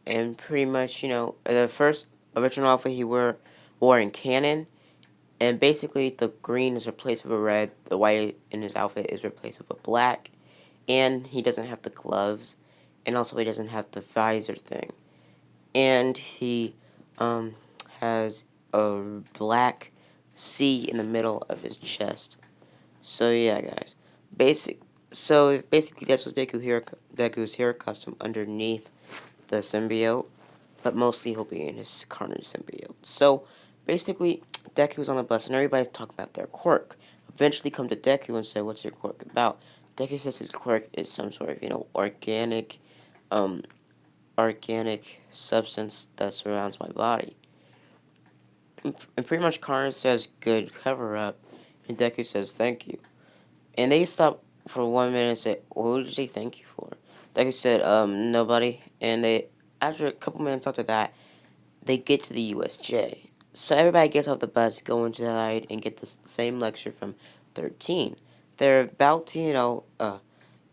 and pretty much, the first original outfit he wore in canon, and basically the green is replaced with a red, the white in his outfit is replaced with a black, and he doesn't have the gloves, and also he doesn't have the visor thing, and he has a black C in the middle of his chest. So yeah, guys, basically that's what Deku's hair custom underneath the symbiote, but mostly he'll be in his Carnage symbiote. So basically, Deku's on the bus and everybody's talking about their quirk. Eventually come to Deku and say, "What's your quirk about?" Deku says his quirk is some sort of um, organic substance that surrounds my body. And pretty much Carnage says, "Good cover up," and Deku says, "Thank you." And they stop for 1 minute and say, "What would you say thank you for?" Deku said, nobody. And after a couple minutes after that, they get to the USJ. So everybody gets off the bus, go inside, and get the same lecture from 13. They're about to,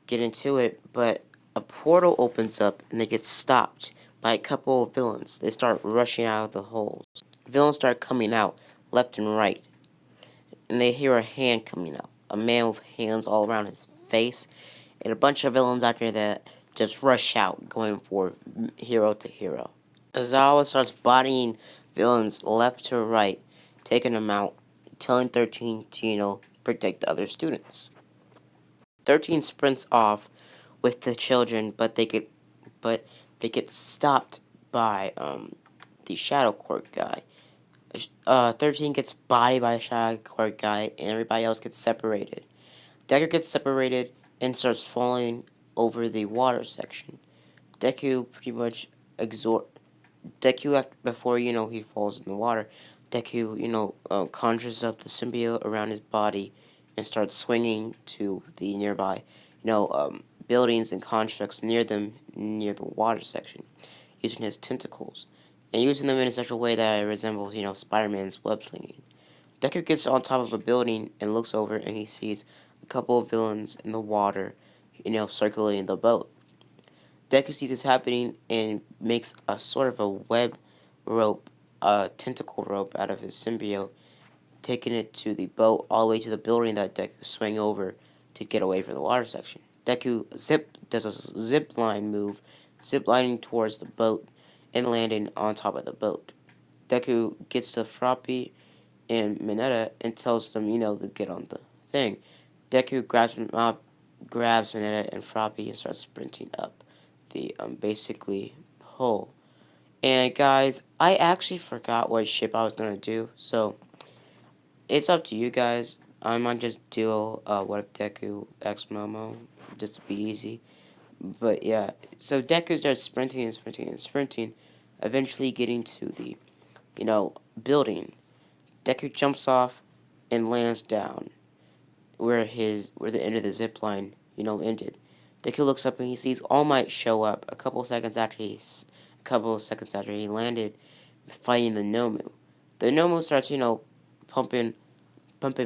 get into it, but a portal opens up and they get stopped by a couple of villains. They start rushing out of the holes. Villains start coming out left and right, and they hear a hand coming out. A man with hands all around his face, and a bunch of villains after that just rush out, going for hero to hero. Azawa starts bodying villains left to right, taking them out, telling 13 to, protect the other students. 13 sprints off with the children, but they get stopped by the Shadow Court guy. 13 gets bodied by the Shadow Court guy, and everybody else gets separated. Deku gets separated and starts falling over the water section. Deku pretty much before, he falls in the water, Deku, conjures up the symbiote around his body and starts swinging to the nearby, buildings and constructs near the water section, using his tentacles, and using them in such a way that it resembles, Spider-Man's web slinging. Deku gets on top of a building and looks over, and he sees a couple of villains in the water, circulating the boat. Deku sees this happening and makes a sort of a web rope, a tentacle rope out of his symbiote, taking it to the boat all the way to the building that Deku swung over to get away from the water section. Deku does a zip line move, zip lining towards the boat and landing on top of the boat. Deku gets to Froppy and Mineta and tells them, to get on the thing. Deku grabs Mineta and Froppy and starts sprinting up the basically hole. And guys, I actually forgot what ship I was gonna do, so it's up to you guys. I might just do what if Deku X Momo, just to be easy. But yeah, so Deku starts sprinting and sprinting and sprinting, eventually getting to the, building. Deku jumps off and lands down where the end of the zip line, ended. Deku looks up and he sees All Might show up a couple seconds after he landed, fighting the Nomu. The Nomu starts, pumping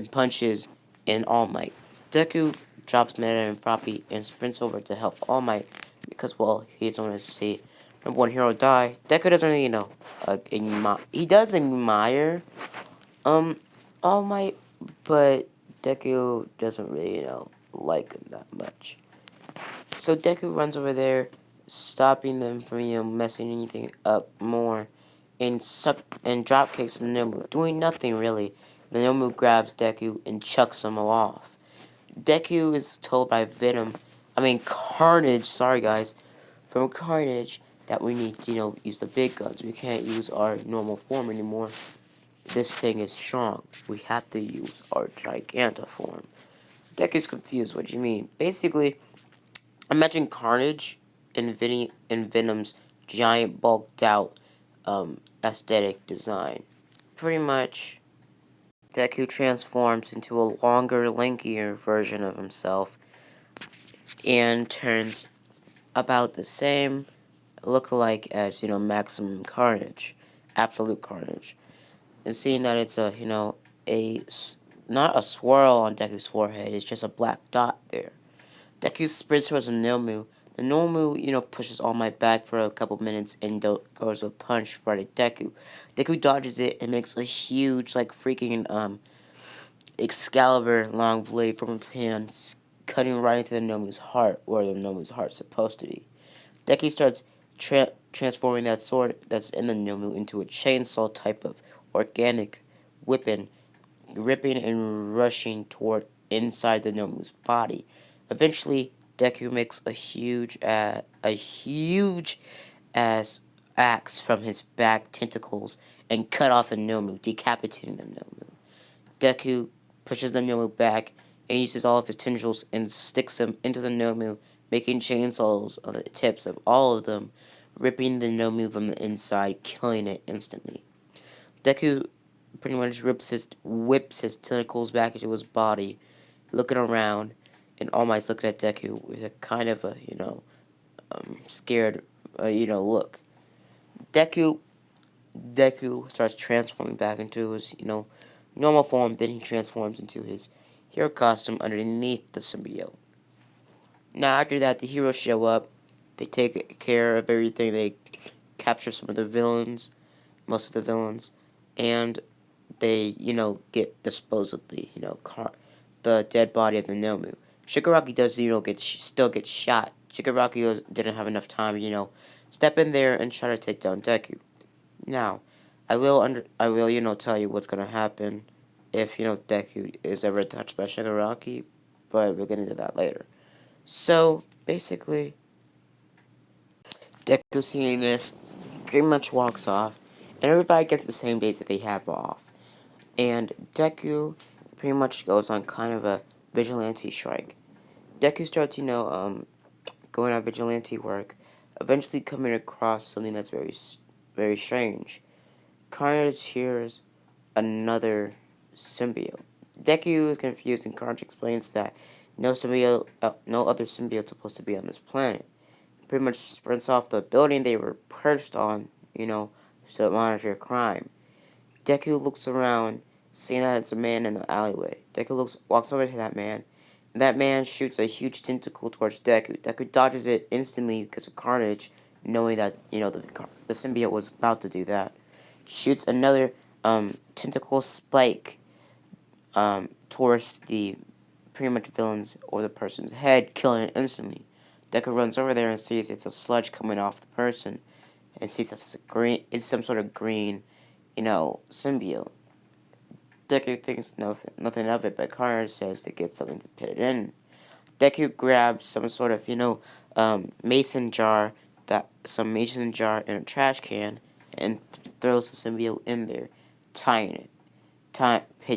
punches in All Might. Deku drops Meta and Froppy and sprints over to help All Might because, well, he just wanted to see number one hero die. Deku doesn't really, he does admire All Might, but Deku doesn't really, like him that much. So Deku runs over there, stopping them from, messing anything up more, and drop kicks the Nomu, doing nothing really. The Nomu grabs Deku and chucks him off. Deku is told by Carnage, sorry guys, from Carnage, that we need to, use the big guns. We can't use our normal form anymore. This thing is strong. We have to use our Gigantiform. Deku's confused. What do you mean? Basically, imagine Carnage and Venom's giant bulked out aesthetic design. Pretty much, Deku transforms into a longer, lankier version of himself and turns about the same look-alike as, Maximum Carnage, Absolute Carnage. And seeing that it's not a swirl on Deku's forehead, it's just a black dot there. Deku sprints towards a Nomu The Nomu, pushes All Might back for a couple minutes and goes a punch right at Deku. Deku dodges it and makes a huge, like, freaking, Excalibur long blade from his hands, cutting right into the Nomu's heart, where the Nomu's heart's supposed to be. Deku starts transforming that sword that's in the Nomu into a chainsaw type of organic weapon, ripping and rushing toward inside the Nomu's body. Eventually, Deku makes a huge ass axe from his back tentacles and cut off the Nomu, decapitating the Nomu. Deku pushes the Nomu back and uses all of his tendrils and sticks them into the Nomu, making chainsaws on the tips of all of them, ripping the Nomu from the inside, killing it instantly. Deku pretty much whips his tentacles back into his body, looking around, and All Might's looking at Deku with a kind of a, scared, look. Deku Deku starts transforming back into his, normal form. Then he transforms into his hero costume underneath the symbiote. Now, after that, the heroes show up. They take care of everything. They capture some of the villains, most of the villains, and they, get disposed of the, the dead body of the Nomu. Shigaraki does, still get shot. Shigaraki didn't have enough time, step in there and try to take down Deku. Now, I will, tell you what's gonna happen if, Deku is ever touched by Shigaraki, but we'll get into that later. So, basically, Deku seeing this pretty much walks off, and everybody gets the same days that they have off. And Deku pretty much goes on kind of a vigilante strike. Deku starts, going on vigilante work, eventually coming across something that's very strange. Carnage hears another symbiote. Deku is confused, and Carnage explains that no other symbiote supposed to be on this planet. Pretty much sprints off the building they were perched on, to monitor crime. Deku looks around, seeing that it's a man in the alleyway. Deku walks over to that man, and that man shoots a huge tentacle towards Deku. Deku dodges it instantly because of Carnage, knowing that, the symbiote was about to do that. Shoots another tentacle spike towards the pretty much villain's or the person's head, killing it instantly. Deku runs over there and sees it's a sludge coming off the person, and sees it's some sort of green, symbiote. Deku thinks nothing of it, but Carnage says to get something to put it in. Deku grabs some sort of, mason jar in a trash can and throws the symbiote in there, tying it.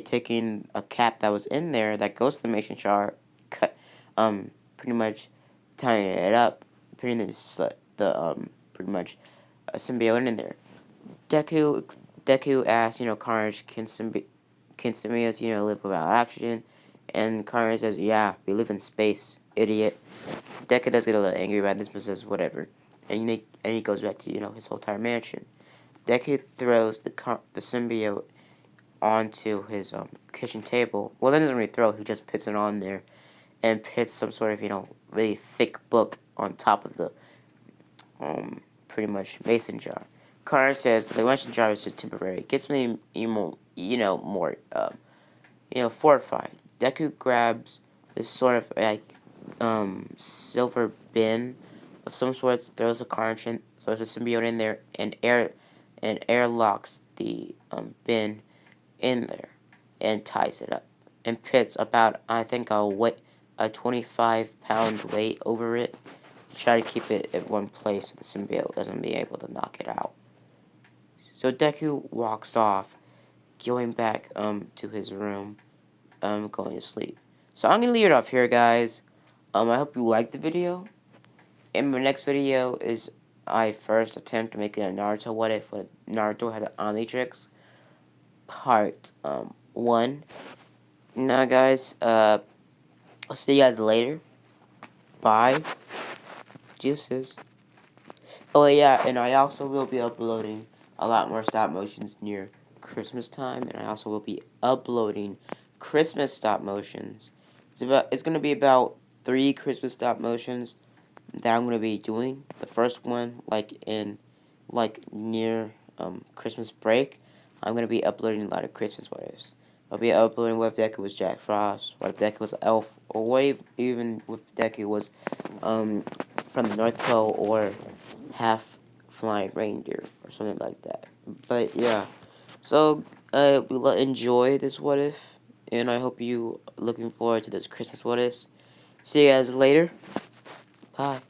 Taking a cap that was in there that goes to the mason jar, pretty much tying it up, putting pretty much a symbiote in there. Deku asks, Carnage, can symbiotes, live without oxygen? And Carnage says, yeah, we live in space, idiot. Deku does get a little angry about this, but says, whatever. And he goes back to, his whole entire mansion. Deku throws the symbiote onto his kitchen table. Well, then doesn't really throw, he just puts it on there and puts some sort of, really thick book on top of the pretty much mason jar. Carter says the mason jar is just temporary. It gets me more, fortified. Deku grabs this sort of like silver bin of some sorts, throws a Carnage in, throws a symbiote in there, and airlocks the bin in there and ties it up and puts about, I think, a 25-pound weight over it. Try to keep it at one place so the symbiote doesn't be able to knock it out. So Deku walks off, going back to his room, going to sleep. So I'm gonna leave it off here, guys. I hope you liked the video. And my next video is I first attempt to make a Naruto What If with Naruto had the Omnitrix part 1. Now, guys, I'll see you guys later. Bye. Juices. Oh yeah, and I also will be uploading a lot more stop motions near Christmas time, and I also will be uploading Christmas stop motions. It's gonna be about 3 Christmas stop motions, that I'm gonna be doing. The first one, near Christmas break, I'm gonna be uploading a lot of Christmas what ifs. I'll be uploading what if Deku was Jack Frost, what if Deku was Elf, or what if even what if Deku was from the North Pole or half flying reindeer or something like that. But yeah, so enjoy this what if, and I hope you looking forward to this Christmas what ifs. See you guys later. Bye.